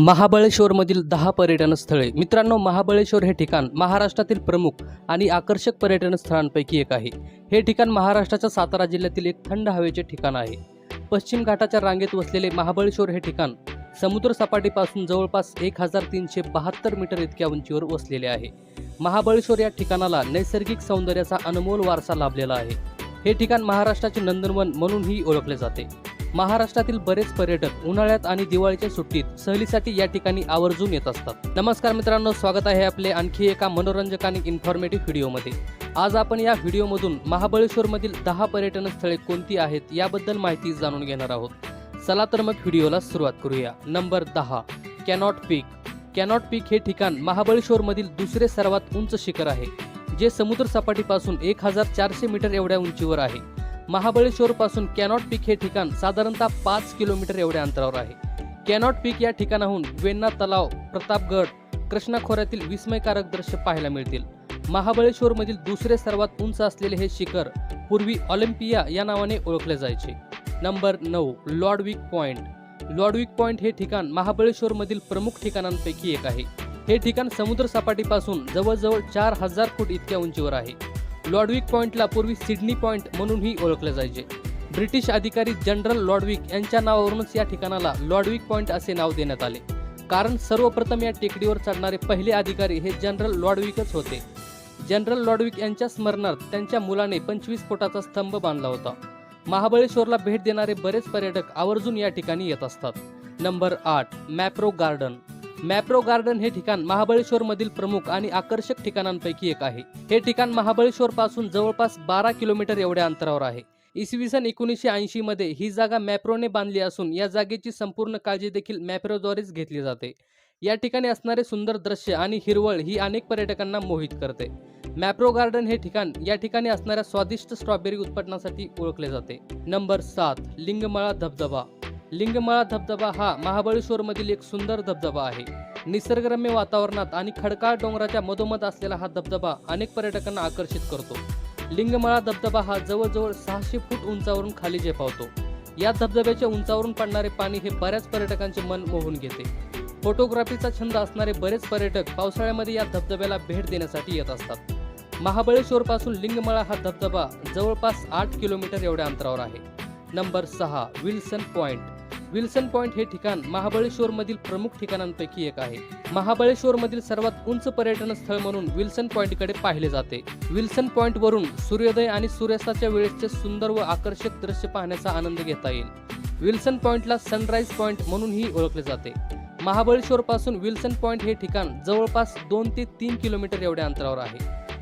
महाबळेश्वरमधील 10 पर्यटन स्थळे. मित्रांनो, महाबळेश्वर हे ठिकाण महाराष्ट्रातील प्रमुख आणि आकर्षक पर्यटन स्थळांपैकी एक आहे. हे ठिकाण महाराष्ट्राच्या सातारा जिल्ह्यातील एक थंड हवेचे ठिकाण आहे. पश्चिम घाटाच्या रांगेत वसलेले महाबळेश्वर हे ठिकाण समुद्र सपाटीपासून जवळपास 1372 मीटर इतक्या उंचीवर वसलेले आहे. महाबळेश्वर या ठिकाणाला नैसर्गिक सौंदर्याचा अनमोल वारसा लाभलेला आहे. हे ठिकाण महाराष्ट्राचे नंदनवन म्हणूनही ओळखले जाते. महाराष्ट्रातील बरेच पर्यटक उन्हाळ्यात आणि दिवाळीच्या सुट्टीत सहलीसाठी या ठिकाणी आवर्जून येत असतात. नमस्कार मित्रांनो, स्वागत आहे आपले आणखी एका मनोरंजक आणि इन्फॉर्मेटिव्ह व्हिडिओमध्ये. आज आपण या व्हिडिओमधून महाबळेश्वरमधील 10 पर्यटन स्थळे कोणती आहेत याबद्दल माहिती जाणून घेणार आहोत. चला तर मग व्हिडिओला सुरुवात करूया. नंबर 10, कॅनॉट पीक. कॅनॉट पीक हे ठिकाण महाबळेश्वरमधील दुसरे सर्वात उंच शिखर आहे, जे समुद्र सपाटीपासून 1400 मीटर एवढ्या उंचीवर आहे. महाबळेश्वर पासून कॅनॉट पीक हे ठिकाण साधारणतः 5 किलोमीटर एवढ्या अंतरावर आहे. कॅनॉट पीक या ठिकाणाहून वेण्णा तलाव, प्रतापगड, कृष्णा खोऱ्यातील विस्मयकारक दृश्य पाहायला मिळतील. महाबळेश्वरमधील दुसरे सर्वात उंच असलेले हे शिखर पूर्वी ऑलिम्पिया या नावाने ओळखले जायचे. Number 9, Lodwick point. Lodwick point हे ठिकाण महाबळेश्वरमधील प्रमुख ठिकाणांपैकी एक आहे. हे ठिकाण समुद्र सपाटीपासून जवळजवळ 4000 फूट इतक्या उंचीवर आहे. लॉर्डविक पॉइंटला पूर्वी सिडनी पॉइंट म्हणूनही ओळखले जायचे. ब्रिटिश अधिकारी जनरल लॉर्डविक यांच्या नावावरूनच या ठिकाणाला लॉर्डविक पॉइंट असे नाव देण्यात आले, कारण सर्वप्रथम या टेकडीवर चढणारे पहिले अधिकारी हे जनरल लॉर्डविकच होते. जनरल लॉर्डविक यांच्या स्मरणार्थ त्यांच्या मुलाने 25 फुटाचा स्तंभ बांधला होता. महाबळेश्वरला भेट देणारे बरेच पर्यटक आवर्जून या ठिकाणी येत असतात. Number 8, Mapro garden. Mapro garden हे ठिकाण महाबळेश्वरमधील प्रमुख आणि आकर्षक ठिकाणांपैकी एक आहे. हे ठिकाण महाबळेश्वर पासून जवळपास 12 किलोमीटर एवढ्या अंतरावर आहे. इसवी सन 1980 मध्ये ही जागा मॅप्रोने बांधली असून या जागेची संपूर्ण काळजी देखील मॅप्रोद्वारेच घेतली जाते. या ठिकाणी असणारे सुंदर दृश्य आणि हिरवळ ही अनेक पर्यटकांना मोहित करते. मॅप्रो गार्डन हे ठिकाण या ठिकाणी असणाऱ्या स्वादिष्ट स्ट्रॉबेरी उत्पादनासाठी ओळखले जाते. नंबर 7, लिंगमाळा धबधबा. लिंगमाळा धबधबा हा महाबळेश्वरमधील एक सुंदर धबधबा आहे. निसर्गरम्य वातावरणात आणि खडकाळ डोंगराच्या मधोमध असलेला हा धबधबा अनेक पर्यटकांना आकर्षित करतो. लिंगमाळा धबधबा हा जवळजवळ 600 फूट उंचावरून खाली झेपावतो. या धबधब्याच्या उंचावरून पडणारे पाणी हे बऱ्याच पर्यटकांचे मन मोहून घेते. फोटोग्राफीचा छंद असणारे बरेच पर्यटक पावसाळ्यामध्ये या धबधब्याला भेट देण्यासाठी येत असतात. महाबळेश्वर पासून लिंगमाळा हा धबधबा जवळपास 8 किलोमीटर एवढ्या अंतरावर आहे. Number 6, Wilson point. Wilson point हे ठिकाण महाबळेश्वरमधील प्रमुख ठिकाणांपैकी एक आहे. महाबळेश्वरमधील सर्वात उंच पर्यटन स्थळ म्हणून विल्सन पॉइंटकडे पाहिले जाते. विल्सन पॉइंट वरून सूर्योदय आणि सूर्यास्ताच्या वेळेसचे सुंदर व आकर्षक दृश्य पाहण्याचा आनंद घेता येईल. विल्सन पॉइंटला सनराइज पॉइंट म्हणूनही ओळखले जाते. महाबळेश्वर पासून विल्सन पॉइंट हे ठिकाण जवळपास 2 ते 3 किलोमीटर एवढ्या अंतरावर आहे.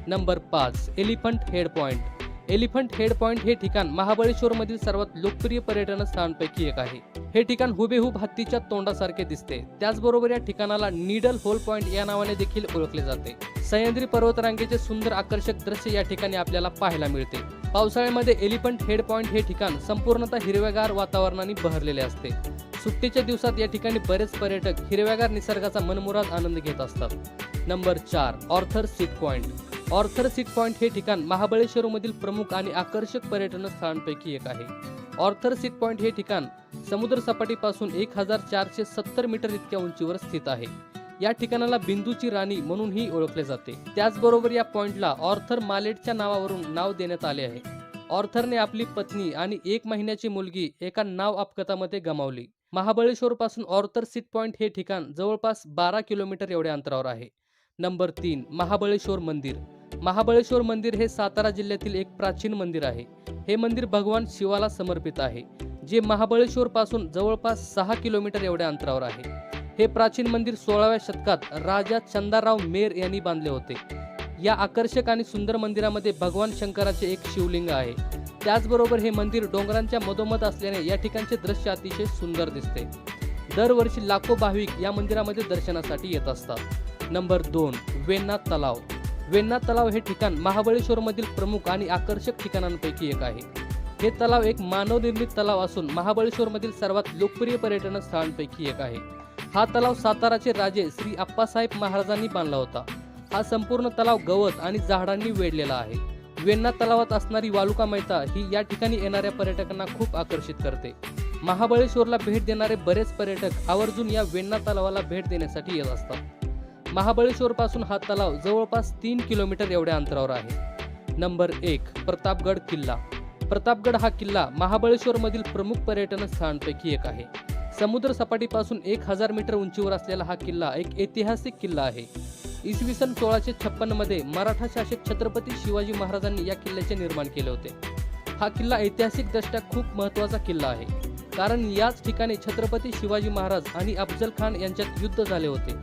Number 5, elephant head point. Elephant head point हे ठिकाण महाबळेश्वरमधील सर्वात लोकप्रिय पर्यटन स्थळांपैकी एक आहे. हे ठिकाण हुबेहूब हत्तीच्या तोंडासारखे दिसते. त्याचबरोबर या ठिकाणाला नीडल होल पॉइंट या नावाने देखील ओळखले जाते. सह्याद्री पर्वतरांगेचे सुंदर आकर्षक दृश्य या ठिकाणी आपल्याला पाहायला मिळते. पावसाळ्यामध्ये एलिफंट हेड पॉइंट हे ठिकाण संपूर्णतः हिरव्यागार वातावरणाने बहरलेले असते. सुट्टीच्या दिवसात या ठिकाणी बरेच पर्यटक हिरव्यागार निसर्गाचा मनमुराद आनंद घेत असतात. Number 4, Arthur seat point. Arthur seat point हे ठिकाण महाबळेश्वरमधील प्रमुख आणि आकर्षक पर्यटन स्थळांपैकी एक आहे. ऑर्थर सीट पॉइंट हे ठिकाण समुद्र सपाटीपासून 1470 मीटर इतक्या उंचीवर स्थित आहे. या ठिकाणाला बिंदूची राणी म्हणूनही ओळखले जाते. त्याचबरोबर या पॉइंटला ऑर्थर मालेटच्या नावावरून नाव देण्यात आले आहे. ऑर्थरने आपली पत्नी आणि 1 महिन्याची मुलगी एका नाव अपघातामध्ये गमावली. महाबळेश्वर पासून ऑर्थर सीट पॉइंट हे ठिकाण जवळपास 12 किलोमीटर एवढ्या अंतरावर आहे. नंबर 3, महाबळेश्वर मंदिर. महाबळेश्वर मंदिर हे सातारा जिल्ह्यातील एक प्राचीन मंदिर आहे. हे मंदिर भगवान शिवाला समर्पित आहे, जे महाबळेश्वर पासून जवळपास 6 किलोमीटर एवढ्या अंतरावर आहे. हे प्राचीन मंदिर 16व्या शतकात राजा चंदाराव मेर यांनी बांधले होते. या आकर्षक आणि सुंदर मंदिरामध्ये भगवान शंकराचे एक शिवलिंग आहे. त्याचबरोबर हे मंदिर डोंगरांच्या मधोमध असल्याने या ठिकाणचे दृश्य अतिशय सुंदर दिसते. दरवर्षी लाखो भाविक या मंदिरामध्ये दर्शनासाठी येत असतात. नंबर 2, वेण्णा तलाव. वेण्णा तलाव हे ठिकाण महाबळेश्वरमधील प्रमुख आणि आकर्षक ठिकाणांपैकी एक आहे. हे तलाव एक मानवनिर्मित तलाव असून महाबळेश्वरमधील सर्वात लोकप्रिय पर्यटन स्थळांपैकी एक आहे. हा तलाव साताराचे राजे श्री आप्पासाहेब महाराजांनी बांधला होता. हा संपूर्ण तलाव गवत आणि झाडांनी वेढलेला आहे. वेण्णा तलावात असणारी वालुका मैता ही या ठिकाणी येणाऱ्या पर्यटकांना खूप आकर्षित करते. महाबळेश्वरला भेट देणारे बरेच पर्यटक आवर्जून या वेण्णा तलावाला भेट देण्यासाठी येत असतात। महाबळेश्वर पासून हा तलाव जवळपास 3 किलोमीटर एवढ्या अंतरावर आहे। नंबर 1, प्रतापगड किल्ला। प्रतापगड हा किल्ला महाबळेश्वरमधील प्रमुख पर्यटन स्थळांपैकी एक आहे। समुद्र सपाटीपासून 1000 मीटर उंचीवर असलेला हा किल्ला एक ऐतिहासिक किल्ला आहे। इसवी सन 1656 मध्ये मराठा शासक छत्रपती शिवाजी महाराजांनी या किल्ल्याचे निर्माण केले होते। हा किल्ला ऐतिहासिकदृष्ट्या खूप महत्त्वाचा किल्ला आहे, कारण याच ठिकाणी छत्रपती शिवाजी महाराज आणि अफजल खान यांच्यात युद्ध झाले होते।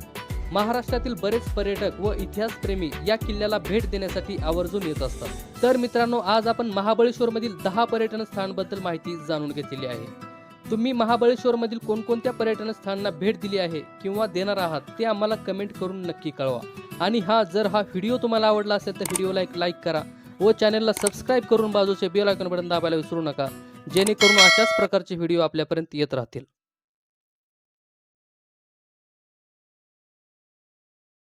महाराष्ट्रातील बरेच पर्यटक व इतिहासप्रेमी या किल्ल्याला भेट देण्यासाठी आवर्जून येत असतात। तर मित्रांनो, आज आपण महाबळेश्वरमधील 10 पर्यटन स्थळांबद्दल माहिती जाणून घेतलेली आहे। तुम्ही महाबळेश्वरमधील कोणकोणत्या पर्यटन स्थळांना भेट दिली आहे किंवा देणार आहात ते आम्हाला कमेंट करून नक्की कळवा। आणि जर हा व्हिडिओ तुम्हाला आवडला असेल तर व्हिडिओला एक लाईक करा व चॅनलला सबस्क्राईब करून बाजूचे बेल आयकॉन बटन दाबायला विसरू नका, जेणेकरून अशाच प्रकारचे व्हिडिओ आपल्यापर्यंत येत राहतील।